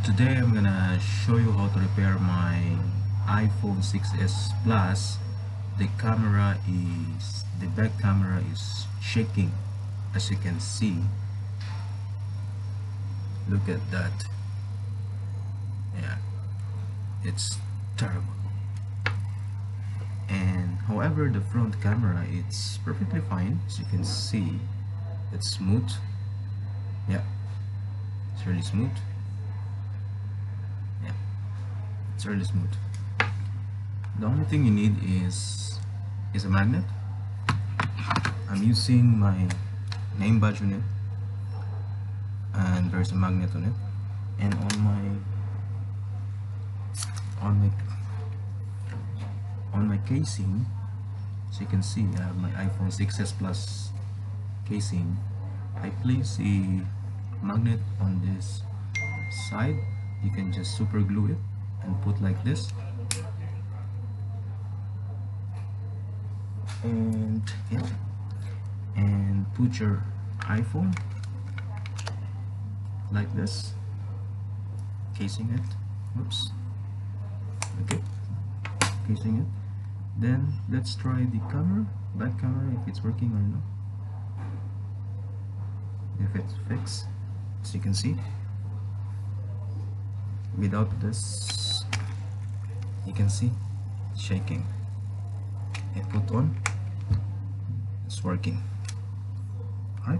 Today I'm gonna show you how to repair my iPhone 6s Plus. The back camera is shaking, as you can see. Look at that. Yeah, it's terrible. And however, the front camera, it's perfectly fine. As you can see, it's smooth. Yeah, it's really smooth. Yeah, it's really smooth. The only thing you need is a magnet. I'm using my name badge on it, and there's a magnet on it. And on my casing, as you can see, I have my iPhone 6s Plus casing. I place a magnet on this side. You can just super glue it and put like this, and yeah, and put your iPhone like this, casing it. Oops. Okay, casing it. Then let's try the camera, back camera, if it's working or not. If it's fixed, as you can see, without this, you can see it's shaking. I put on, it's working. Alright.